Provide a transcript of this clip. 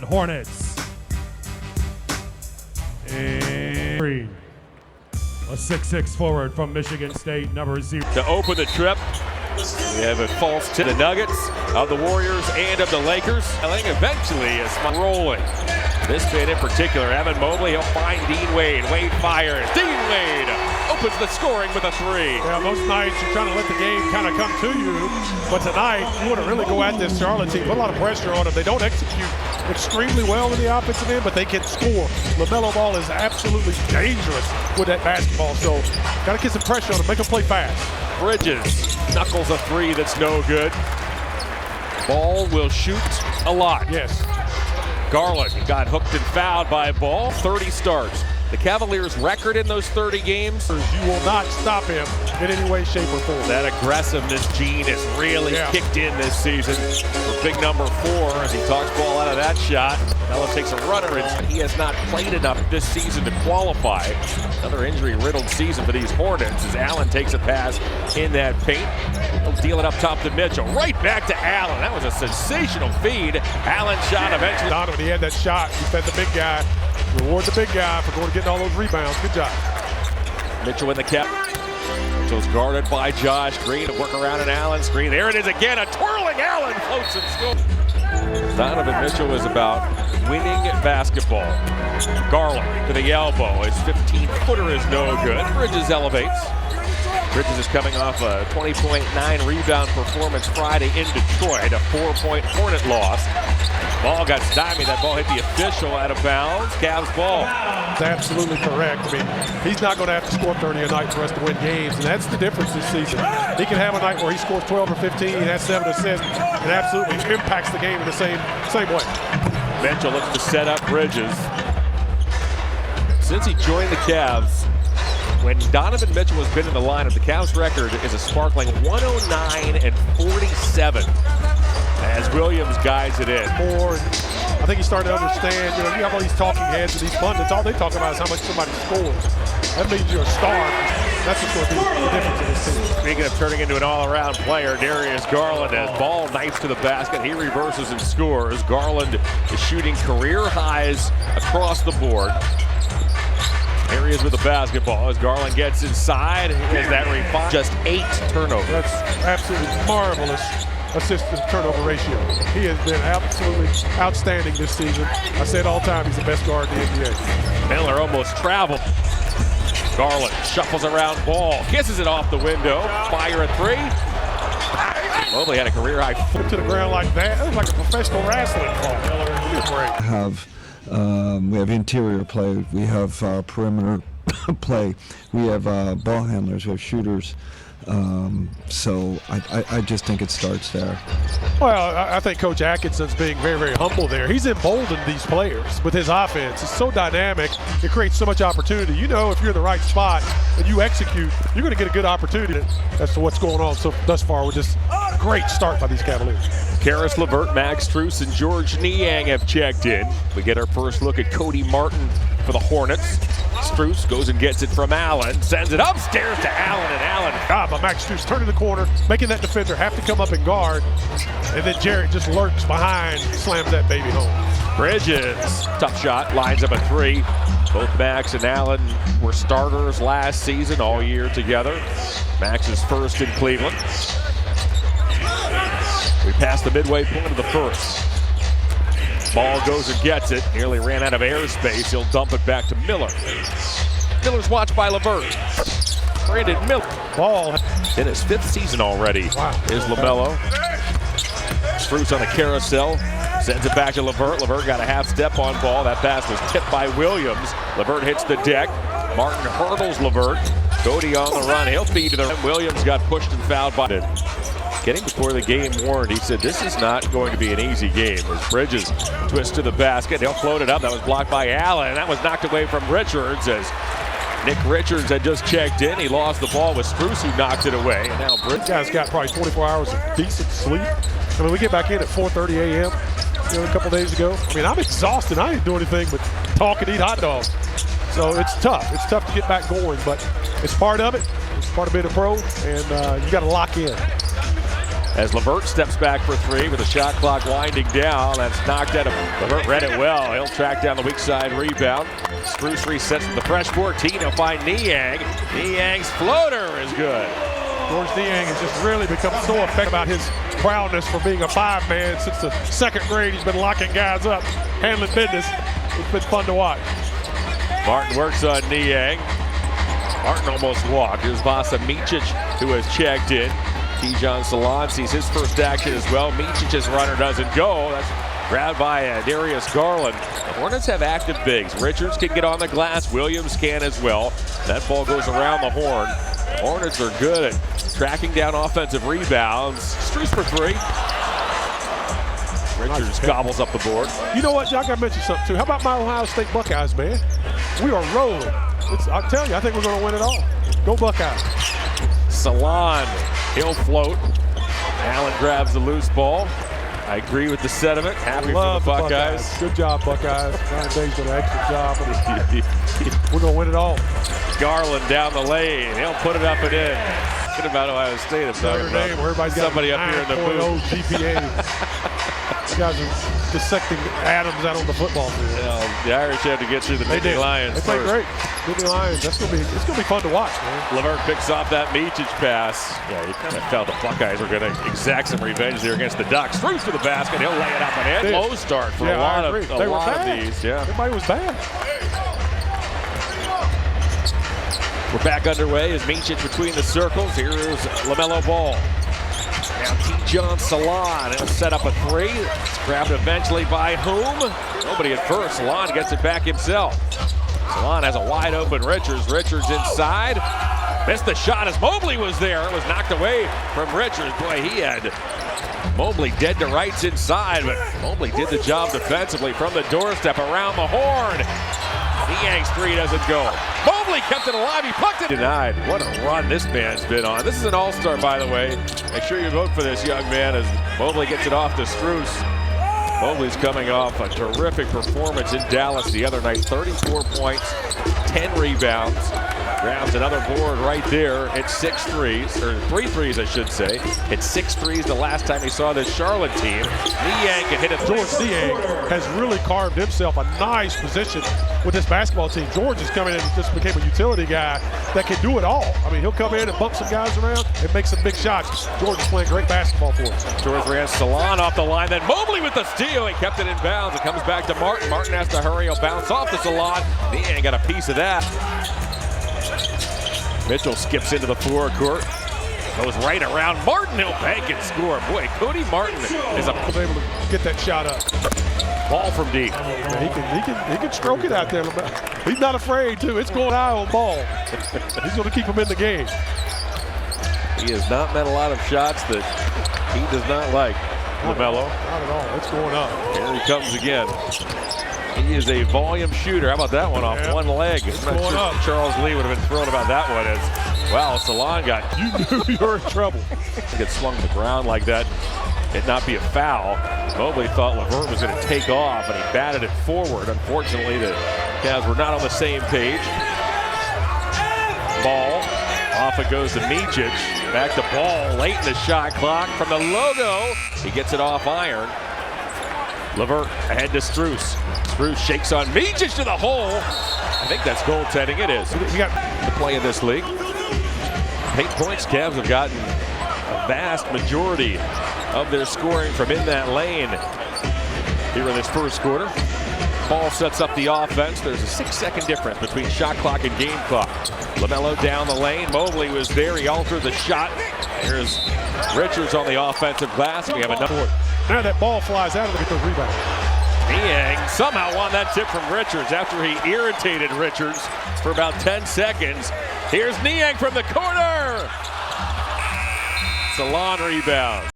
Hornets. And a 6'6" forward from Michigan State, number 0. To open the trip, we have a false to the Nuggets, of the Warriors, and of the Lakers. Eventually is rolling. This bid in particular, Evan Mobley, he'll find Dean Wade. Wade fires. Dean Wade opens the scoring with a 3. Yeah, most nights you're trying to let the game kind of come to you, but tonight you want to really go at this Charlotte team, put a lot of pressure on them. They don't execute extremely well in the offensive end, but they can score. LaMelo Ball is absolutely dangerous with that basketball, so got to get some pressure on them, make them play fast. Bridges knuckles a 3 that's no good. Ball will shoot a lot. Yes. Garland got hooked and fouled by Ball. 30 starts. The Cavaliers' record in those 30 games. You will not stop him in any way, shape, or form. That aggressiveness gene has really kicked in this season for big number 4 as he talks Ball out of that shot. Melo takes a runner, and he has not played enough this season to qualify. Another injury-riddled season for these Hornets as Allen takes a pass in that paint. He'll deal it up top to Mitchell. Right back to Allen. That was a sensational feed. Allen shot eventually. Donovan, he had that shot. He fed the big guy. Reward the big guy for going to getting all those rebounds. Good job. Mitchell in the cap. Mitchell's guarded by Josh Green. To work around an Allen screen. There it is again. A twirling Allen floats and scores. Donovan Mitchell is about winning basketball. Garland to the elbow. His 15-footer is no good. Bridges elevates. Bridges is coming off a 20.9 rebound performance Friday in Detroit. A 4-point Hornet loss. Ball got stymied. That ball hit the official out of bounds. Cavs ball. That's absolutely correct. I mean, he's not going to have to score 30 a night for us to win games, and that's the difference this season. He can have a night where he scores 12 or 15, has 7 assists, and absolutely impacts the game in the same way. Mitchell looks to set up Bridges. Since he joined the Cavs, when Donovan Mitchell has been in the lineup, the Cavs record is a sparkling 109-47 as Williams guides it in. I think he's starting to understand, you have all these talking heads and these pundits, all they talk about is how much somebody scores. That means you're a star. That's what's going to be the difference in this team. Speaking of turning into an all-around player, Darius Garland, as Ball knifes to the basket, he reverses and scores. Garland is shooting career highs across the board. Here he is with the basketball as Garland gets inside. Is that refined? Just 8 turnovers. That's absolutely marvelous assist to turnover ratio. He has been absolutely outstanding this season. I say it all the time, he's the best guard in the NBA. Miller almost traveled. Garland shuffles around Ball, kisses it off the window. Fire a 3. Mobley had a career high. Put to the ground like that. That was like a professional wrestling ball. We have interior play, we have perimeter play, we have ball handlers, we have shooters. So I just think it starts there. Well, I think Coach Atkinson's being very, very humble there. He's emboldened these players with his offense. It's so dynamic. It creates so much opportunity. You know, if you're in the right spot and you execute, you're going to get a good opportunity as to what's going on. So thus far with this great start by these Cavaliers. Karis LeVert, Max Strus, and George Niang have checked in. We get our first look at Cody Martin for the Hornets. Strus goes and gets it from Allen, sends it upstairs to Allen, and Allen. But Max Strus turning the corner, making that defender have to come up and guard, and then Jarrett just lurks behind, slams that baby home. Bridges, tough shot, lines up a 3. Both Max and Allen were starters last season, all year together. Max is first in Cleveland. We passed the midway point of the first. Ball goes and gets it. Nearly ran out of airspace. He'll dump it back to Miller. Miller's watched by LeVert. Brandon Miller. Ball in his 5th season already. Wow. Is LaMelo. Strus on the carousel. Sends it back to LeVert. LeVert got a half step on Ball. That pass was tipped by Williams. LeVert hits the deck. Martin hurdles LeVert. Cody on the run. He'll feed to the rim. Williams got pushed and fouled by it. Getting before the game warned, he said this is not going to be an easy game. As Bridges twists to the basket, he'll float it up. That was blocked by Allen. That was knocked away from Richards as Nick Richards had just checked in. He lost the ball with Strus, who knocked it away. And now Bridges. Guy's got probably 24 hours of decent sleep. I mean, we get back in at 4:30 a.m. A couple days ago. I mean, I'm exhausted. I didn't do anything but talk and eat hot dogs. So it's tough. It's tough to get back going, but it's part of it. It's part of being a pro, and you got to lock in. as LeVert steps back for three with the shot clock winding down. That's knocked at him. LeVert read it well. He'll track down the weak side rebound. Strus resets from the fresh 14. He'll find Niang. Niang's floater is good. George Niang has just really become so effective about his prowess for being a five-man since the second grade. He's been locking guys up, handling business. It's been fun to watch. Martin works on Niang. Martin almost walked. Here's Vasa Micic, who has checked in. Tijan Salon sees his first action as well. Micic's runner doesn't go. That's grabbed by Darius Garland. The Hornets have active bigs. Richards can get on the glass. Williams can as well. That ball goes around the horn. The Hornets are good at tracking down offensive rebounds. Strus for three. Richards gobbles up the board. You know what, Jock? I mentioned something too. How about my Ohio State Buckeyes, man? We are rolling. I'll tell you, I think we're going to win it all. Go Buckeyes. Salon, he'll float. Allen grabs the loose ball. I agree with the sentiment. Happy for the Buckeyes. Good job, Buckeyes. Ryan Day's done an excellent job. We're going to win it all. Garland down the lane. He'll put it up and in. Thinking about Ohio State. I'm talking about somebody up here in the booth. GPA. These guys are dissecting atoms out on the football field. Well, the Irish had to get through the Nittany Lions first. They played great. Nittany Lions. It's gonna be fun to watch, man. LeVert picks off that Micic pass. Yeah, he kind of felt the Buckeyes were going to exact some revenge there against the Ducks. Strus to the basket. He'll lay it up and in. Low start for a lot of these. Yeah, everybody was bad. We're back underway as Micic between the circles. Here's LaMelo Ball. Now Tijan Salon. He'll set up a three. It's grabbed eventually by whom? Nobody at first. Salon gets it back himself. Salon has a wide open Richards. Richards inside. Missed the shot as Mobley was there. It was knocked away from Richards. Boy, he had Mobley dead to rights inside, but Mobley did the job defensively from the doorstep around the horn. Niang's three doesn't go. Mobley kept it alive. He plucked it. Denied. What a run this man's been on. This is an all-star, by the way. Make sure you vote for this young man as Mobley gets it off to Strus. Mobley's coming off a terrific performance in Dallas the other night. 34 points, 10 rebounds. Grabs another board right there. It's 6 threes, or 3 threes, I should say. It's 6 threes the last time he saw this Charlotte team. Niang can hit it. George Niang has really carved himself a nice position with this basketball team. George is coming in and just became a utility guy that can do it all. I mean, he'll come in and bump some guys around and make some big shots. George is playing great basketball for us. George ran Salon off the line, then Mobley with the steal. He kept it in bounds. It comes back to Martin. Martin has to hurry. He'll bounce off the Salon. Niang got a piece of that. Mitchell skips into the forecourt. Goes right around. Martin, he'll bank and score. Boy, Cody Martin is able to get that shot up. Ball from deep. Yeah, he can stroke it out there. He's not afraid to. It's going high on ball. He's going to keep him in the game. He has not met a lot of shots that he does not like. LaMelo. Not at all. It's going up. Here he comes again. He is a volume shooter. How about that one off one leg? I'm not sure Charles Lee would have been thrilled about that one. As wow, Salon got. You knew you were in trouble. Get swung to the ground like that. It not be a foul. Mobley thought LeVert was going to take off, and he batted it forward. Unfortunately, the Cavs were not on the same page. Ball. Off it goes to Micic. Back to Ball late in the shot clock from the logo. He gets it off iron. LeVert ahead to Strus. Strus shakes on Micic to the hole. I think that's goaltending. It is. We got the play in this league. 8 points. Cavs have gotten a vast majority of their scoring from in that lane here in this first quarter. Ball sets up the offense. There's a 6-second difference between shot clock and game clock. LaMelo down the lane. Mobley was there. He altered the shot. There's Richards on the offensive glass. We have another. Now that ball flies out of the rebound. Niang somehow won that tip from Richards after he irritated Richards for about 10 seconds. Here's Niang from the corner. Salon rebound.